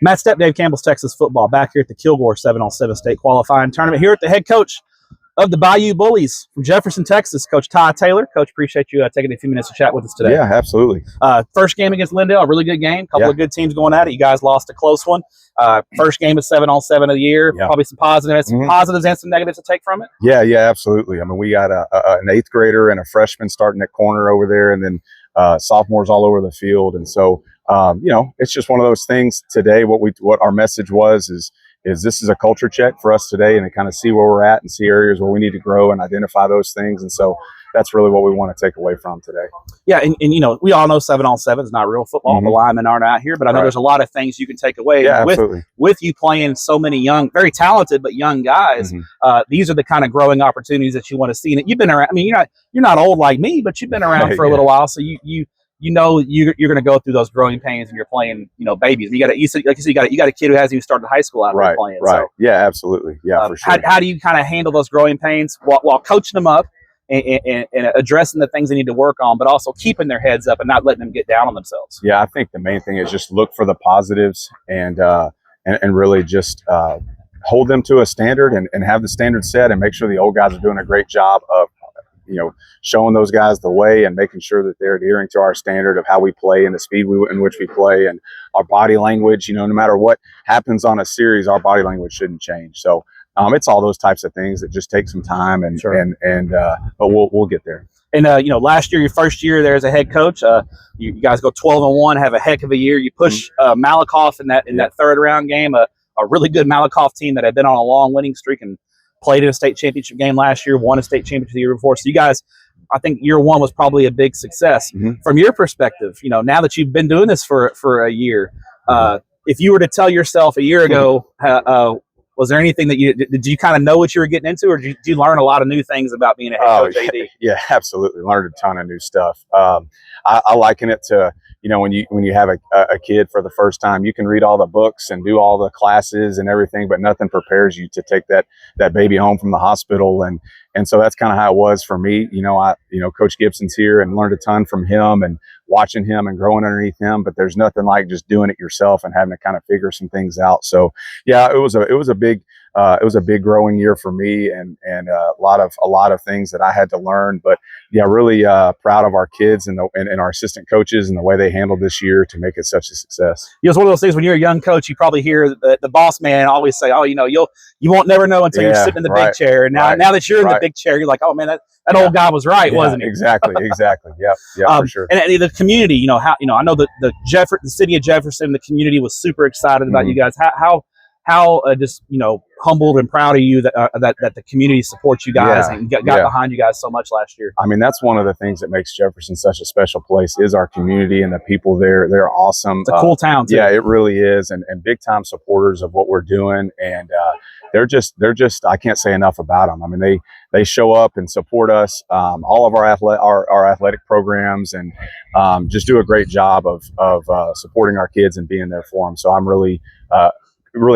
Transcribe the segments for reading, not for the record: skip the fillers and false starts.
Matt Stepp, Dave Campbell's Texas football, back here at the Kilgore 7-on-7 state qualifying tournament. Here at the head coach of the Bayou Bullies from Jefferson, Texas, Coach Ty Taylor. Coach, appreciate you taking a few minutes to chat with us today. Yeah, absolutely. First game against Lindale, a really good game. Couple of good teams going at it. You guys lost a close one. First game of 7-on-7 of the year. Yeah. Probably some positives and some negatives to take from it. Yeah, absolutely. I mean, we got an eighth grader and a freshman starting at corner over there, and then sophomores all over the field. And so, it's just one of those things today. What our message is this is a culture check for us today, and to kind of see where we're at and see areas where we need to grow and identify those things. And so that's really what we want to take away from today. Yeah, and we all know 7-on-7 is not real football. The linemen aren't out here, but I know there's a lot of things you can take away. Yeah, absolutely. With you playing so many young, very talented but young guys, these are the kind of growing opportunities that you want to see. And you've been around. I mean, you're not old like me, but you've been around for a little while, so you're going to go through those growing pains, and you're playing, babies. And you got a kid who hasn't even started high school out there playing. Right. So, yeah, absolutely. Yeah, for sure. How do you kind of handle those growing pains while coaching them up and addressing the things they need to work on, but also keeping their heads up and not letting them get down on themselves? Yeah, I think the main thing is just look for the positives and really just hold them to a standard and have the standard set, and make sure the old guys are doing a great job of showing those guys the way and making sure that they're adhering to our standard of how we play and the speed in which we play and our body language. No matter what happens on a series, our body language shouldn't change. So it's all those types of things that just take some time but we'll get there. And last year, your first year there as a head coach, you guys go 12-1, have a heck of a year. You push Malakoff in that third round game, a really good Malakoff team that had been on a long winning streak and played in a state championship game last year, won a state championship the year before. So you guys, I think year one was probably a big success. From your perspective, now that you've been doing this for a year, if you were to tell yourself a year ago, was there anything that did you kind of know what you were getting into, or did you learn a lot of new things about being a head coach AD? Yeah, absolutely. Learned a ton of new stuff. I liken it to, when you have a kid for the first time, you can read all the books and do all the classes and everything, but nothing prepares you to take that baby home from the hospital. And so that's kind of how it was for me. Coach Gibson's here, and learned a ton from him and watching him and growing underneath him, but there's nothing like just doing it yourself and having to kind of figure some things out. So yeah, it was a big growing year for me, and a lot of things that I had to learn. But yeah, really proud of our kids and our assistant coaches and the way they handled this year to make it such a success. It's one of those things when you're a young coach, you probably hear the boss man always say, "Oh, you won't never know until you're sitting in the big chair." And now that you're in the big chair, you're like, "Oh man, that old guy was right, wasn't he?" Exactly. Yeah, for sure. And the community, I know the city of Jefferson, the community was super excited about you guys. How just humbled and proud of you that the community supports you guys and got behind you guys so much last year. I mean, that's one of the things that makes Jefferson such a special place is our community and the people there. They're awesome. It's a cool town too. Yeah, it really is, and big time supporters of what we're doing, and they're just I can't say enough about them. I mean, they show up and support us, all of our athletic programs, and just do a great job of supporting our kids and being there for them. So I'm really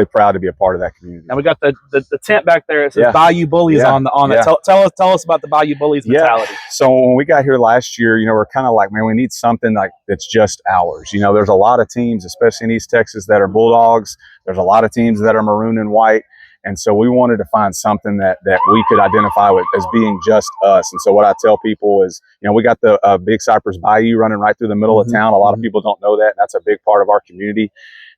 proud to be a part of that community. And we got the tent back there. It says Bayou Bullies on it. Tell us about the Bayou Bullies mentality. So when we got here last year, we're kind of like, man, we need something like that's just ours. There's a lot of teams, especially in East Texas, that are Bulldogs. There's a lot of teams that are maroon and white. And so we wanted to find something that we could identify with as being just us. And so what I tell people is, we got the Big Cypress Bayou running right through the middle of town. A lot of people don't know that. And that's a big part of our community.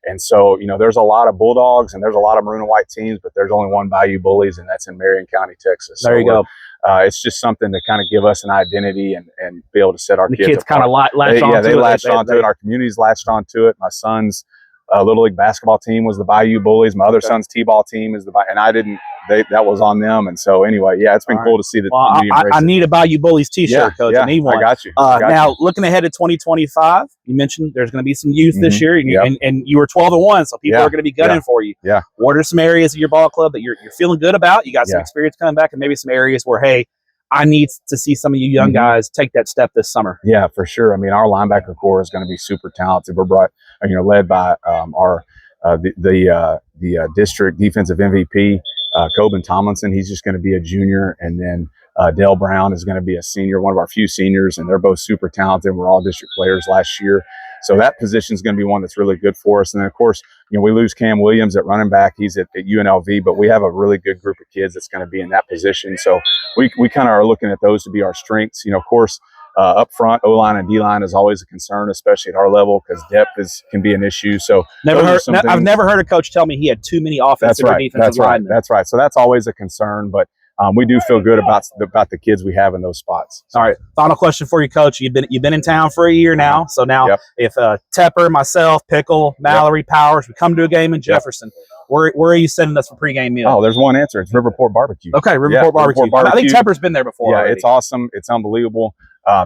And so, there's a lot of Bulldogs and there's a lot of maroon and white teams, but there's only one Bayou Bullies, and that's in Marion County, Texas. There you go. It's just something to kind of give us an identity and be able to set our kids kind of latch on to it. Yeah, they latched onto it. Our community's latched onto it. My son's Little League basketball team was the Bayou Bullies. My other son's T-ball team is and I didn't. That was on them, and so anyway, it's been cool to see that. I need a Bayou Bullies T-shirt, Coach. I need one. I got you. Now, looking ahead to 2025, you mentioned there's going to be some youth this year, and you were 12-1, so people are going to be gunning for you. Yeah. What are some areas of your ball club that you're feeling good about? You got some experience coming back, and maybe some areas where, hey, I need to see some of you young guys take that step this summer. Yeah, for sure. I mean, our linebacker core is going to be super talented. We're led by the district defensive MVP. Coben Tomlinson, he's just going to be a junior, and then Dale Brown is going to be a senior, one of our few seniors, and they're both super talented. We're all district players last year. So that position is going to be one that's really good for us. And then, of course, we lose Cam Williams at running back. He's at UNLV, but we have a really good group of kids that's going to be in that position. So we kind of are looking at those to be our strengths. Of course, up front, O-line and D-line is always a concern, especially at our level, because depth can be an issue. So I've never heard a coach tell me he had too many offensive or defensive linemen. That's right. So that's always a concern, but we do feel good about the kids we have in those spots. All right. Final question for you, Coach. You've been in town for a year now. So now if Tepper, myself, Pickle, Mallory, Powers, we come to a game in Jefferson, where are you sending us for pregame meal? Oh, there's one answer. It's Riverport Barbecue. Okay, Riverport Barbecue. I think Tepper's been there before. Yeah, already. It's awesome. It's unbelievable.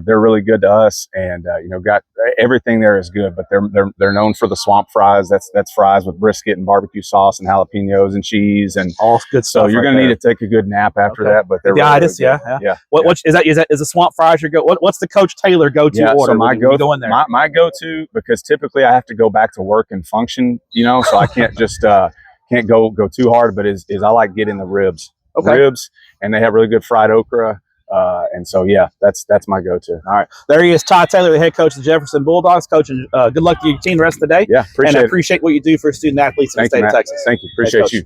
They're really good to us, and got everything there is good. But they're known for the swamp fries. That's fries with brisket and barbecue sauce and jalapenos and cheese and all good stuff. So you're going to need to take a good nap after that. But they're really yeah. What is the swamp fries your go? What's the Coach Taylor go-to order? So my go-to, because typically I have to go back to work and function. So I can't just can't go too hard. But is I like getting the ribs. Okay. Ribs, and they have really good fried okra. And so, that's my go-to. All right. There he is, Ty Taylor, the head coach of the Jefferson Bulldogs. Coach, and good luck to your team the rest of the day. Yeah, appreciate what you do for student athletes in the state of Texas. Thank you. Appreciate you.